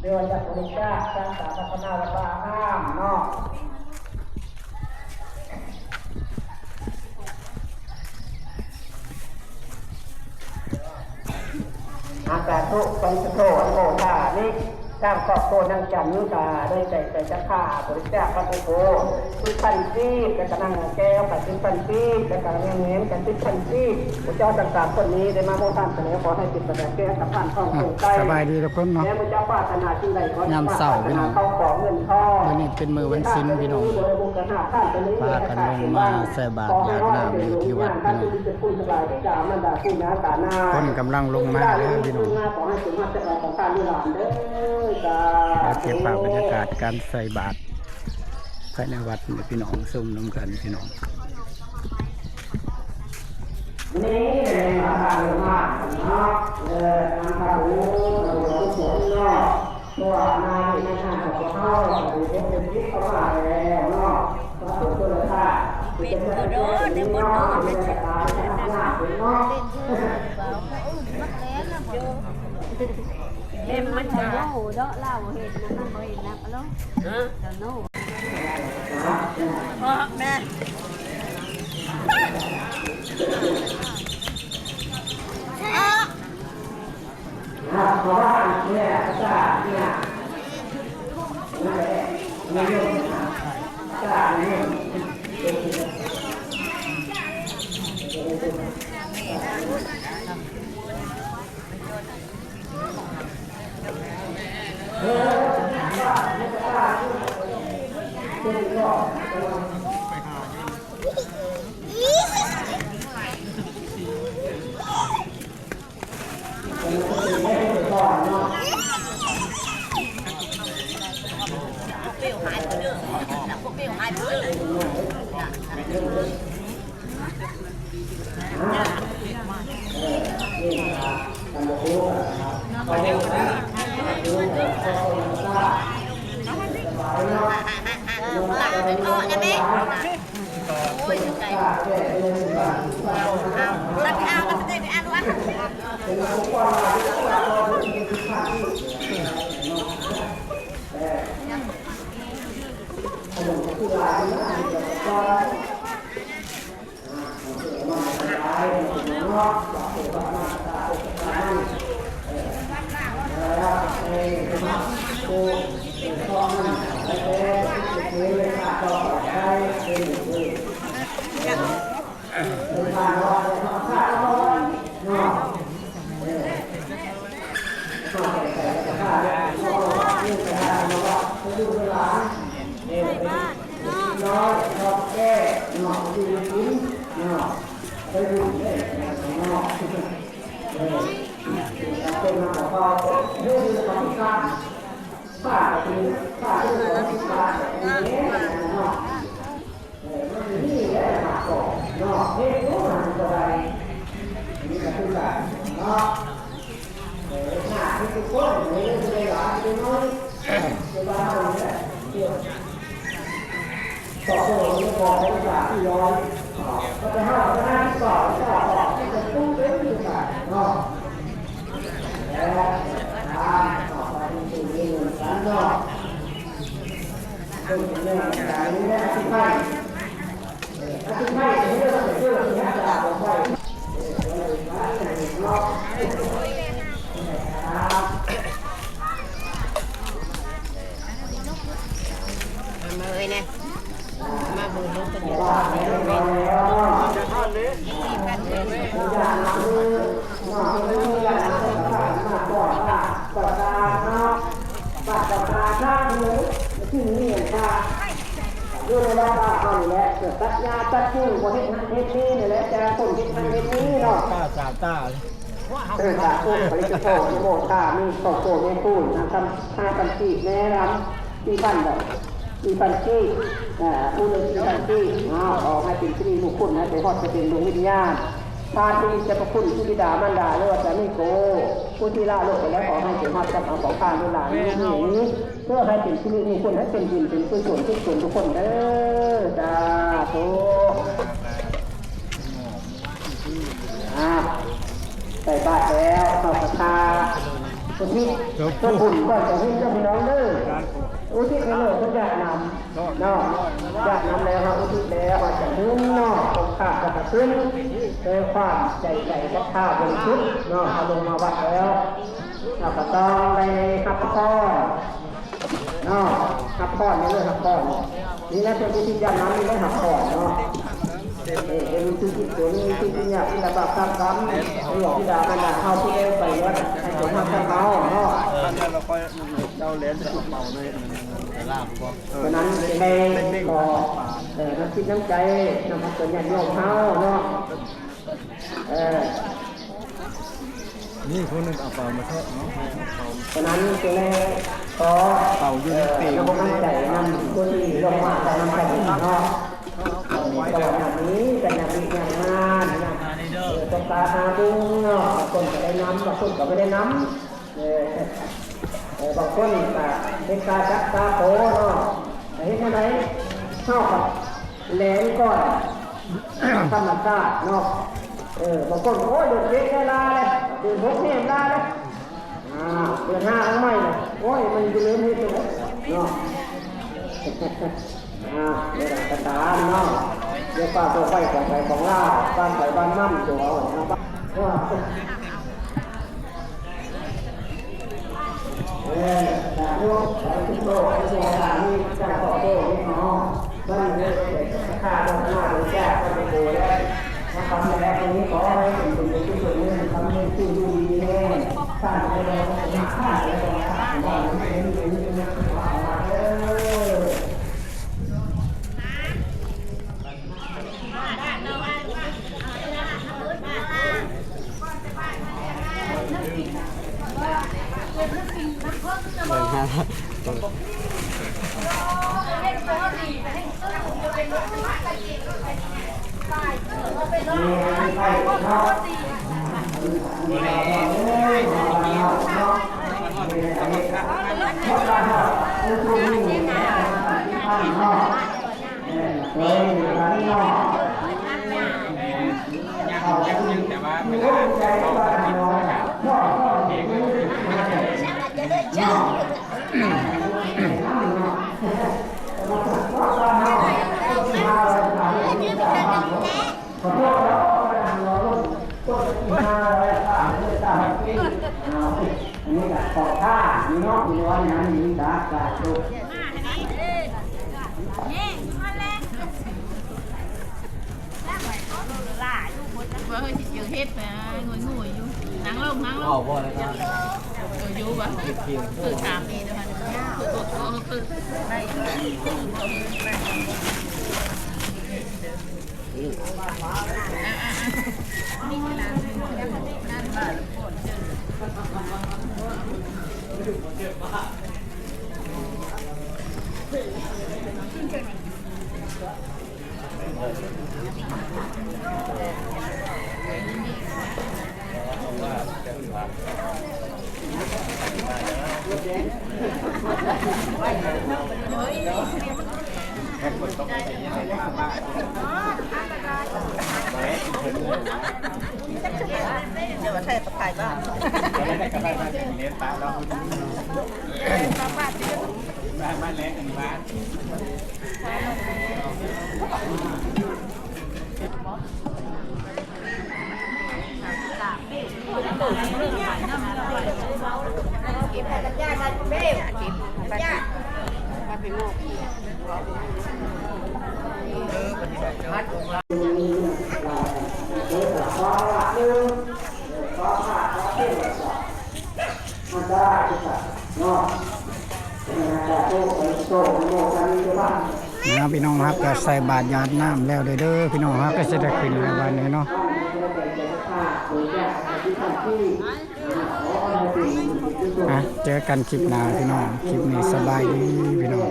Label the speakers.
Speaker 1: เรือจากบริจาคสร้างสาธารณวัฒนห้ามเนาะอาการทุกข์เป็นโทษโมฆะนี่สร้างครอบครัวนั่งจันนุตาได้ใจจะฆ่าบริจาคพระโกทุกพันปีจะกำลังแก้วกับทุกพันปีจะกำลังเงี้ยกันทุกพันปีพระเจ้าต่างๆคนนี้ได้มาโมทานเสนอขอให้ติดประดับแก้กับผ่านท่องคงใจ
Speaker 2: สบายดีทุกคนเนาะ
Speaker 1: แล้วพระเจ้าปรารถนาที่ใดขอย
Speaker 2: ามเสาร์พี่น้อง
Speaker 1: เข้าของเงินทอง
Speaker 2: วันนี้เป็นมือวันศีลพี่น้องพากันลงมาใส่บาตรหยาดน้ำอยู่ที่วัดพี่น้องคนกำลังลงมาแล้วพี่น้องเราเก็บภาพบรรยากาศการใส่บาตรภายในวัดพี่น้องซุ่มน้ำกันพี่น้อง
Speaker 1: นี่เป็นมาทางมากเนาะทางทางโอ้เราสวนเนาะตัวนายในทางของเขาเป็นที่เขามาแล้วเนาะก็เป็นตัวละค่ะเป็นตัวโดดในบนโดดเป็นตาเป็นหน้าเป็นเนาะ
Speaker 3: เล่นมันจะโน่เดาะเล่าเห็นนะมันบ่เห็นนะปะลูกจะโน่พ่อแม่
Speaker 1: เพราะว่าเนี่ยจ้าเนี่ยเนี่ยจ้าเนี่ยต่อโซ่ที่พอใช้สารที่ย้อยก็จะห้าจะห้าที่ต่อที่ต่อที่จะตู้เล็กที่ต่างเนาะและทางต่อไปที่มีเงินสันเนาะเป็นเรื่องการนี้นะที่ไม่ที่ไม่ที่เราจะเชื่อที่ให้ตาเราไปเนาะ
Speaker 3: มาเลยเนี่ยมาบุญลูกเป็นยังไง
Speaker 1: จะทอดเลยที่นี่ค่ะดูแลบ้านเขาเนี่ยเกิดตัดยาตัดชิ้นคนที่ทำเทปนี้เนี่ยแหละจะคนที่ทำเทปนี้เนาะ
Speaker 2: ตาสาตา
Speaker 1: ตาโอ้ผลิตภัณฑ์โมตามีต่อโซ่แม่พูนทำ5,000กีบแม่รำ4,000แบบ4,000กีบผู้เลย4,000กีบออกให้เป็นที่มีบุคคลนะแต่พอจะเป็นดวงวิญญาณพาที่จะประคุณผู้บิดามารดาหรือว่าจะไม่โกผู้ที่ล่าโลกไปแล้วขอให้เป็นภาพจำเอาของข้างเวลานี้เพื่อให้เป็นที่มีคนให้เป็นดินเป็นผู้ส่วนทุกส่วนทุกคนจ้าโตใส่บาตรแล้วเข้าศรัทธา อุทิศก็บุญก็จะให้เจ้าพี่น้องเด้ออุทิศให้เลยก็อยากนำเนาะอยากนำแล้วครับอุทิศแล้วว่าจะขึ้นเนาะตรงข้าจะขึ้นโดยความใจก็ข้าบริสุทธิ์เนาะเอาลงมาวัดแล้วเราก็ต้องไปขับพ่อเนาะขับพ่อนี่เลยขับพ่อนี่นะเป็นที่ยากน้ำนี่ไม่ขับพ่อเนาะเป็นที่ที่ตัวนี้ที่ที่เนี่ยที่ระบาดซ้ำๆหลอกที่ดาขนาดเข้าที่เอวไปวัดให้ผมทำข้าวเมาเนาะเราค่อยเราเล่นเมาเลยลาบก็เพราะนั้นจะได้ก็น้ำคิดน้ำใจน้ำพักตัวใหญ่โยมเฮาเนาะ
Speaker 2: นี่คนนึงเอาเปล่ามาเถอะเนาะ
Speaker 1: เพราะนั้นจะได้ก็
Speaker 2: เป่ายืนตี
Speaker 1: น้ำมันใจน้ำตัวที่ลงมาแต่น้ำใจเนาะก็อย่างนี้เป็นอย่างนี้อย่างนั้นนะตรงตาหาดุงเนาะคนก็ได้น้ำบางคนก็ไม่ได้น้ำบางคนก็เป็นตาจักตาโตเนาะแต่ที่ไหนชอบกับแหลมก่อนธรรมชาติเนาะบางคนโอ้ยเดือดเด็กได้ลาเลยเดือดหกเนี่ยลาเลยเดือดห้าทั้งไม่เลยโอ้ยมันจะเลื่อนให้ตัวเนาะเดี๋ยวกระดานเนาะเดี๋ยวป้าตัวไฟของไปของล่าบ้านไปบ้านน้ำตัวเอานะบ้านแต่พวกไปที่โลกที่โลกนี้จะต่อโต้ไม่พอบ้านนี้ข้าโดนหน้าโดนแก้ก็ไปดูแล้วนะครับในแรกนี้ขอให้เป็นที่สุดนี้ทำให้ชื่อดูดีแน่สร้างให้เราเป็นข้าและเป็นข้าบ้านนี้เป็นนี่ก็ขอท่ามีนอกมีวันนั้นมีดาบกาโชก
Speaker 3: เฮ้ยเจอเฮ็ดไปงวยอยู่นั่งลงอยู่บ่ตื่น3ปีนะคะตื่นนี่เวลานั่นบ้านเดี๋ยวใส่ตะไคร้บ้างเน้นปลาเราบ้านเล็กอันนี้บ้านกินไปกันยากกันเบ้กินกันยากมาเป็นโง่
Speaker 2: พี่น้องครับก็ใส่บาตรหยาดน้ำแล้วเด้อพี่น้องครับก็จะได้ขึ้นในวันนี้เนาะเจอกันคลิปหน้าพี่น้องคลิปนี้สบายดีพี่น้อง